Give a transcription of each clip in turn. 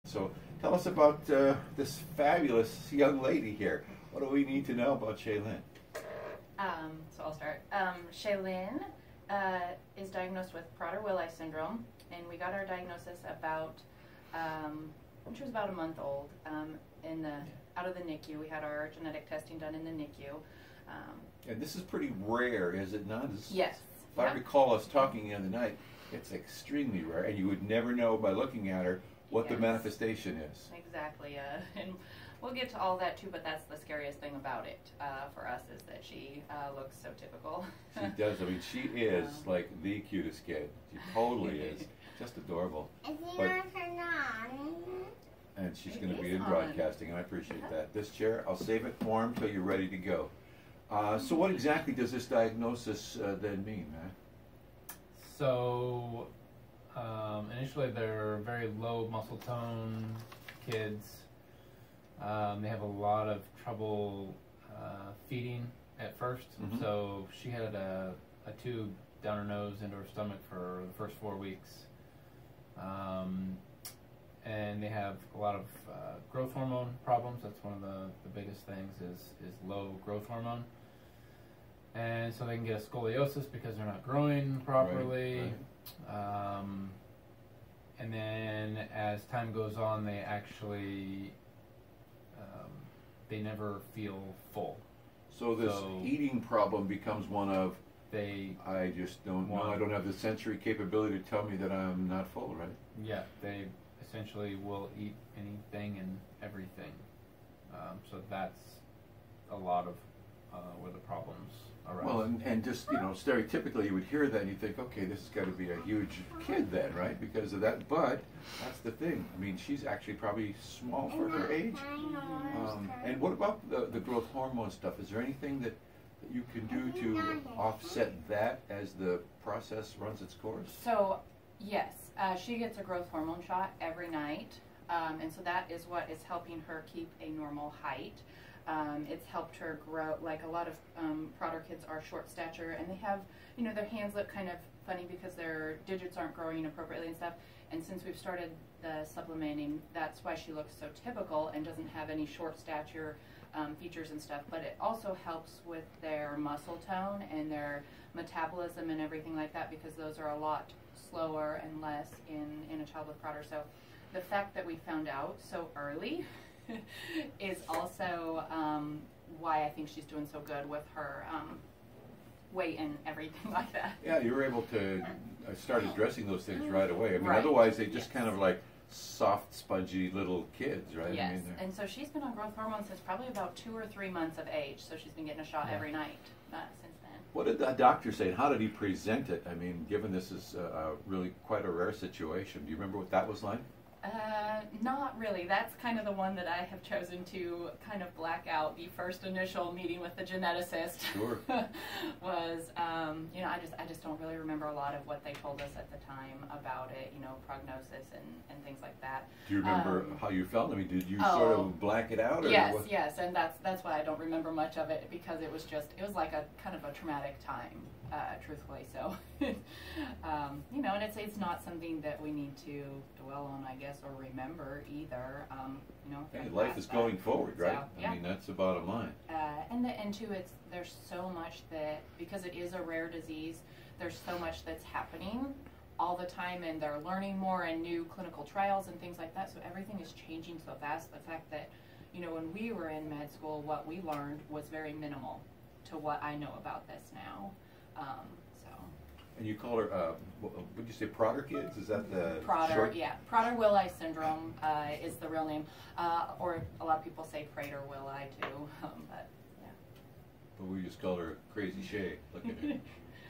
So tell us about this fabulous young lady here. What do we need to know about Shealynn? So I'll start. Shealynn is diagnosed with Prader-Willi syndrome, and we got our diagnosis about, when she was about a month old. Out of the NICU, we had our genetic testing done in the NICU. And this is pretty rare, is it not? Yes. If I recall us talking the other night, it's extremely rare, and you would never know by looking at her what the manifestation is. Exactly, and we'll get to all that too, but that's the scariest thing about it for us, is that she looks so typical. She does. I mean, she is like the cutest kid. She totally is. Just adorable. And she's going to be in broadcasting, and I appreciate that. This chair, I'll save it warm till you're ready to go. So what exactly does this diagnosis then mean, Matt? So initially they're very low muscle tone kids. They have a lot of trouble feeding at first. Mm-hmm. So she had a tube down her nose into her stomach for the first 4 weeks. And they have a lot of growth hormone problems. That's one of the biggest things is low growth hormone. And so they can get a scoliosis because they're not growing properly. Right. And then as time goes on, they actually, they never feel full. So this eating problem becomes one of, I just don't know, I don't have the sensory capability to tell me that I'm not full, right? Yeah, they essentially will eat anything and everything. So that's a lot of where the problems arise. Well, and just, you know, stereotypically you would hear that and you think, okay, this has got to be a huge kid then, right? Because of that. But that's the thing. I mean, she's actually probably small for her age. And what about the growth hormone stuff? Is there anything that you can do to offset that as the process runs its course? So, yes, she gets a growth hormone shot every night, and so that is what is helping her keep a normal height. It's helped her grow. Like a lot of Prader kids are short stature, and they have, you know, their hands look kind of funny because their digits aren't growing appropriately and stuff. And since we've started the supplementing, that's why she looks so typical and doesn't have any short stature features and stuff. But it also helps with their muscle tone and their metabolism and everything like that, because those are a lot slower and less in a child with Prader. So the fact that we found out so early is also why I think she's doing so good with her weight and everything like that. Yeah, you were able to start addressing those things right away. I mean, otherwise they just kind of like soft, spongy little kids, right? Yes, I mean, and so she's been on growth hormone since probably about 2 or 3 months of age, so she's been getting a shot every night since then. What did the doctor say, and how did he present it? I mean, given this is really quite a rare situation, do you remember what that was like? Not really. That's kind of the one that I have chosen to kind of black out. The first initial meeting with the geneticist was, you know, I just don't really remember a lot of what they told us at the time about it, you know, prognosis and things like that. Do you remember how you felt? I mean, did you sort of black it out? Or yes, yes, and that's why I don't remember much of it, because it was like a kind of a traumatic time, truthfully. So, you know, and it's not something that we need to dwell on, I guess, or remember either. You know, hey, life is going forward, right? So, yeah. I mean, that's the bottom line. And too, there's so much that, because it is a rare disease, there's so much that's happening all the time, and they're learning more and new clinical trials and things like that. So everything is changing so fast. The fact that, you know, when we were in med school, what we learned was very minimal to what I know about this now. And you call her, would you say Prader kids? Is that the Prader, short? yeah. Prader-Willi syndrome is the real name. Or a lot of people say Prader-Willi too, but yeah. But we just call her Crazy Shay. Look at her.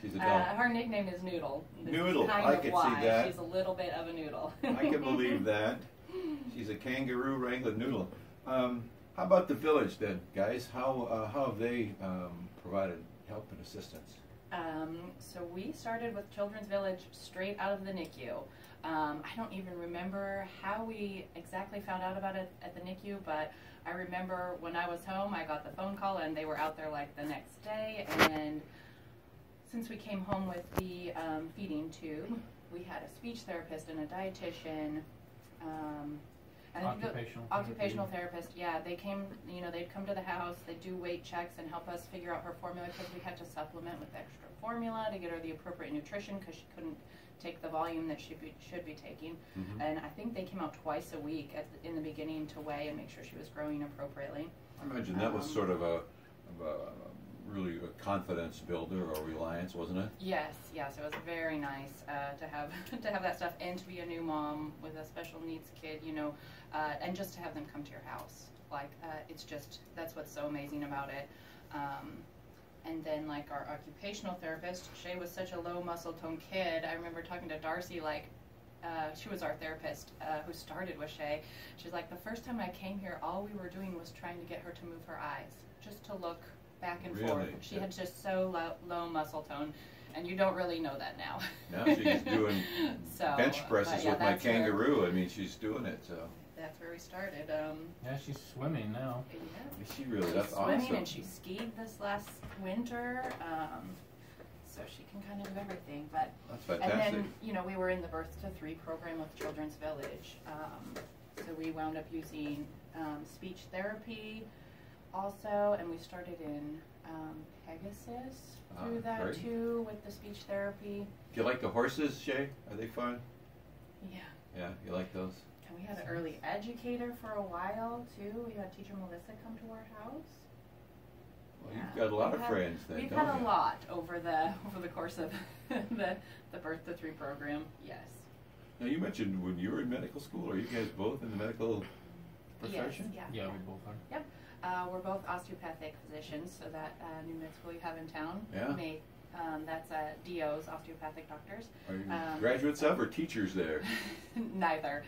She's a doll. Her nickname is Noodle. Noodle, I can see that. She's a little bit of a noodle. I can believe that. She's a kangaroo wrangling noodle. How about the village then, guys? How have they provided help and assistance? So we started with Children's Village straight out of the NICU. I don't even remember how we exactly found out about it at the NICU, but I remember when I was home, I got the phone call and they were out there like the next day. And since we came home with the feeding tube, we had a speech therapist and a dietitian. occupational therapist. Yeah, they came. You know, they'd come to the house. They'd do weight checks and help us figure out her formula because we had to supplement with extra formula to get her the appropriate nutrition because she couldn't take the volume that she should be taking. And I think they came out twice a week in the beginning to weigh and make sure she was growing appropriately. I imagine that was sort of a really a confidence builder or reliance, wasn't it? Yes, it was very nice to have that stuff and to be a new mom with a special needs kid, you know, and just to have them come to your house. Like, it's just, that's what's so amazing about it. And then, like, our occupational therapist, Shay was such a low muscle tone kid. I remember talking to Darcy, like, she was our therapist who started with Shay. She's like, the first time I came here, all we were doing was trying to get her to move her eyes, just to look back and forth. She had just so low muscle tone, and you don't really know that now. Now she's doing bench presses with my kangaroo. I mean, she's doing it, so. That's where we started. Yeah, she's swimming now. Yeah. Is she really? That's awesome. Swimming, and she skied this last winter. So she can kind of do everything. But that's fantastic. And then, you know, we were in the Birth to 3 program with Children's Village. So we wound up using speech therapy also, and we started in Pegasus through that great. too with the speech therapy. Do you like the horses, Shay? Are they fun? Yeah. Yeah, you like those? And we had an early educator for a while too. We had teacher Melissa come to our house. Well, you've got a lot of friends then, We've don't had you? a lot over the course of the Birth to 3 program. Yes. Now you mentioned when you were in medical school. Are you guys both in the medical profession? Yes. Yeah, we both are. Yep. We're both osteopathic physicians, so that new med school you have in town. Yeah. That's DOs, osteopathic doctors. Are you graduates of or teachers there? Neither.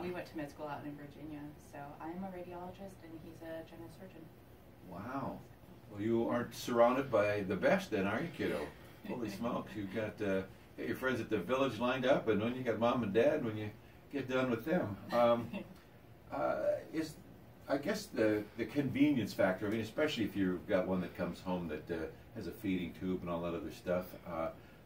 We went to med school out in Virginia, so I'm a radiologist and he's a general surgeon. Wow. Well, you aren't surrounded by the best then, are you, kiddo? Holy smokes, you've got your friends at the village lined up, and when you got mom and dad when you get done with them. I guess the convenience factor, I mean, especially if you've got one that comes home that has a feeding tube and all that other stuff,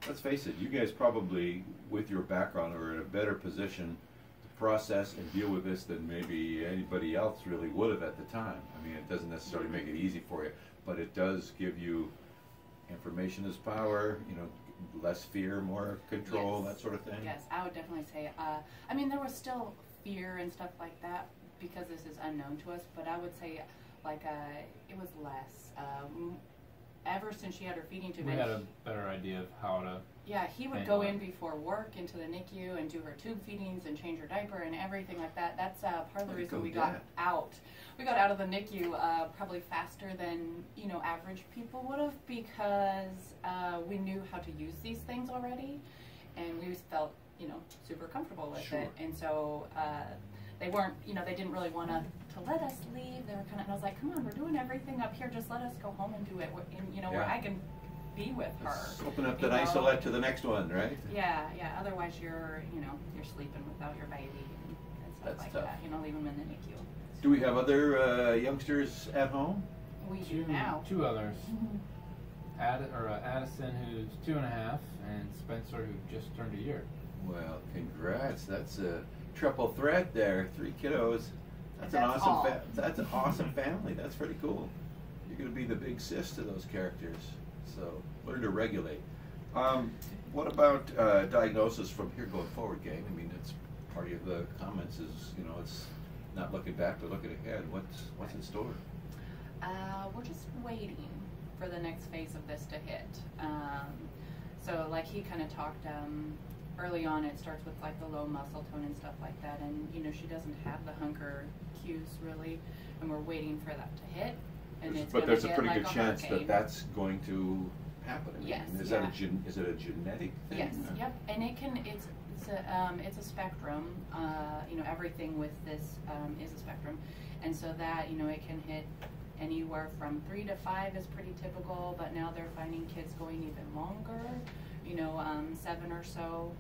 let's face it, you guys probably, with your background, are in a better position to process and deal with this than maybe anybody else really would have at the time. I mean, it doesn't necessarily make it easy for you, but it does give you information is power, you know, less fear, more control, yes. that sort of thing. Yes, I would definitely say, I mean, there was still fear and stuff like that, because this is unknown to us, but I would say, like, it was less. Ever since she had her feeding tube, we had a better idea of how to. Yeah, he would go in before work into the NICU and do her tube feedings and change her diaper and everything like that. That's part of the reason we got out. We got out of the NICU probably faster than average people would have, because we knew how to use these things already, and we felt super comfortable with it, and so. They weren't, they didn't really want to let us leave. They were kind of, and I was like, come on, we're doing everything up here. Just let us go home and do it, where I can be with her. Let's open up that isolette to the next one, right? Yeah. Otherwise, you're sleeping without your baby and stuff like that. Leave them in the NICU. Do we have other youngsters at home? We do now. 2 others. Addison, who's 2.5, and Spencer, who just turned 1 year. Well, congrats. That's a triple threat there. 3 kiddos. That's an awesome family. That's pretty cool. You're going to be the big sis to those characters. So learn to regulate. What about diagnosis from here going forward, gang? I mean, that's part of the comments is, it's not looking back but looking ahead. What's in store? We're just waiting for the next phase of this to hit. So like he kind of talked early on, it starts with like the low muscle tone and stuff like that, and she doesn't have the hunger cues really, and we're waiting for that to hit. And but there's a pretty good chance that that's going to happen. I mean, yes. Is it a genetic thing? Yes. Or? Yep. And it's a spectrum. Everything with this is a spectrum, and so that it can hit anywhere from 3 to 5 is pretty typical, but now they're finding kids going even longer. 7 or so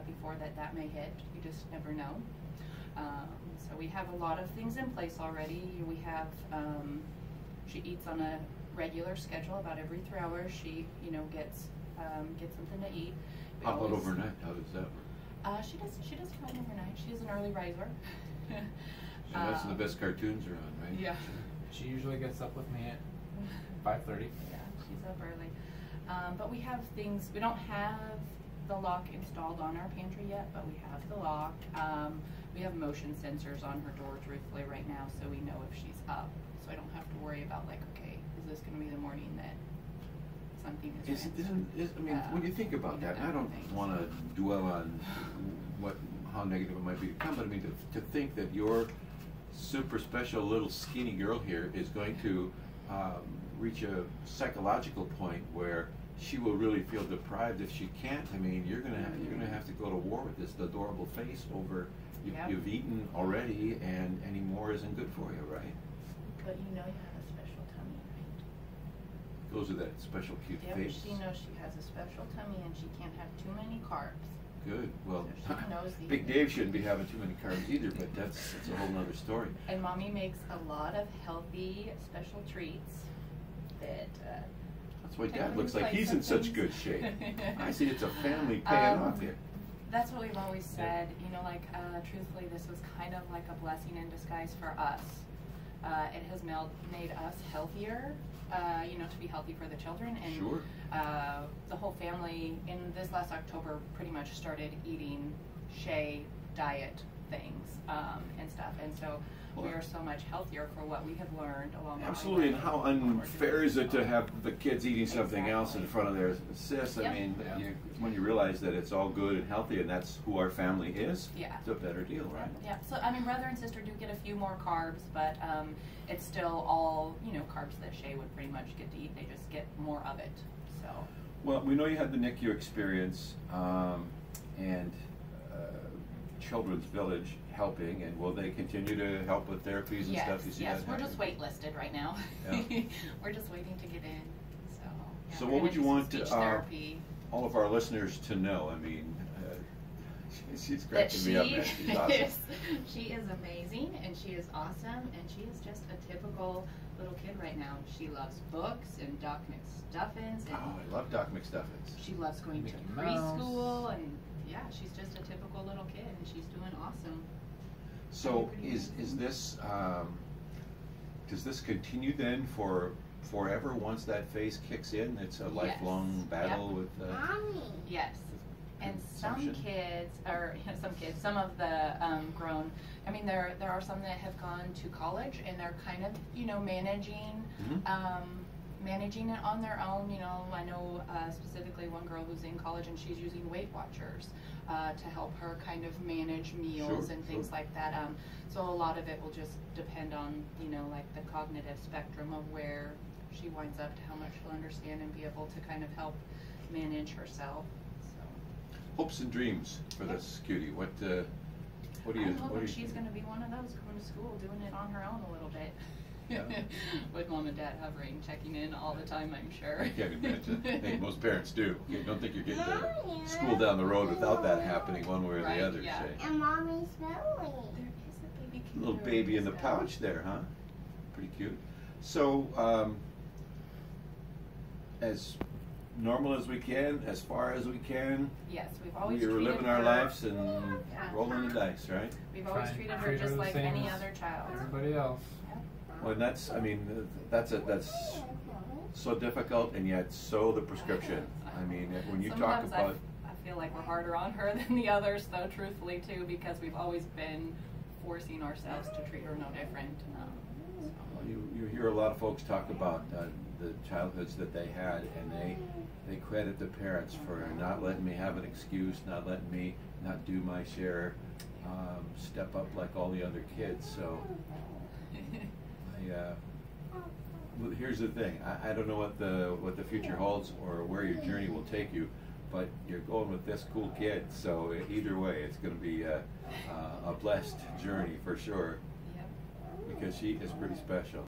before that may hit. You just never know. So we have a lot of things in place already. We have, she eats on a regular schedule. About every 3 hours, she, gets something to eat. How about overnight? How does that work? She does fine overnight. She's an early riser. And that's when the best cartoons are on, right? Yeah. She usually gets up with me at 5:30. Yeah, she's up early. But we have things, we don't have the lock installed on our pantry yet, but we have the lock. We have motion sensors on her door, truthfully, right now, so we know if she's up. So I don't have to worry about, like, okay, is this going to be the morning that something is I mean, when you think about that, and I don't want to dwell on how negative it might be to come, but I mean, to think that your super special little skinny girl here is going to reach a psychological point where she will really feel deprived if she can't. I mean, you're gonna have to go to war with this adorable face over you've eaten already, and any more isn't good for you, right? But you know you have a special tummy, right? Goes with that special cute face. She knows she has a special tummy and she can't have too many carbs. Good. Well, so she knows Big Dave shouldn't be having too many carbs either, but that's a whole nother story. And Mommy makes a lot of healthy special treats that that's why Dad looks like he's in such good shape. I see it's a family paying off here. That's what we've always said, you know, like, truthfully, this was kind of like a blessing in disguise for us. It has made us healthier, you know, to be healthy for the children. And sure. The whole family in this last October pretty much started eating Shea diet things and stuff. And so we are so much healthier for what we have learned along the way. Absolutely, and how unfair is it to have the kids eating something else in front of their sis? I mean, when you realize that it's all good and healthy, and that's who our family is, it's a better deal, right? Yeah, so I mean, brother and sister do get a few more carbs, but it's still all, you know, carbs that Shea would pretty much get to eat. They just get more of it, so. Well, we know you had the NICU experience, and Children's Village helping, and will they continue to help with therapies and stuff? You see yes, that we're just waitlisted right now. Yeah. We're just waiting to get in. So, so what would you want all of our listeners to know? I mean, she's cracking me up, man. She's awesome. She is amazing, and she is awesome, and she is just a typical little kid right now. She loves books and Doc McStuffins. And I love Doc McStuffins. She loves going to preschool, and yeah, she's just a typical little kid, and she's doing awesome. So is this does this continue then for forever once that phase kicks in? It's a lifelong battle with yes. And some kids, some of the grown, I mean, there are some that have gone to college and they're kind of, you know, managing it on their own. You know, I know specifically one girl who's in college and she's using Weight Watchers to help her kind of manage meals and things like that. So a lot of it will just depend on, you know, like the cognitive spectrum of where she winds up to how much she'll understand and be able to kind of help manage herself. Hopes and dreams for this cutie. What do you? I'm hoping she's going to be one of those going to school, doing it on her own a little bit. Yeah. With Mom and Dad hovering, checking in all the time, I'm sure. I can't imagine. I think most parents do. You don't think you're getting to school down the road without that happening one way or the other. Yeah. Say. And Mommy's belly. There is a baby Little baby in the pouch there, huh? Pretty cute. So, as normal as we can, as far as we can. Yes, we've always we're living our lives and rolling the dice, right? We've always treated her just like any other child. Everybody else. Well, and that's, I mean, that's so difficult and yet so the prescription. I mean, when you talk about... I feel like we're harder on her than the others, though, truthfully, too, because we've always been forcing ourselves to treat her no different. Well, you hear a lot of folks talk about the childhoods that they had, and they credit the parents for not letting me have an excuse, not letting me not do my share, step up like all the other kids. So here's the thing. I don't know what the future holds or where your journey will take you, but you're going with this cool kid. So either way, it's going to be a blessed journey for sure, because she is pretty special.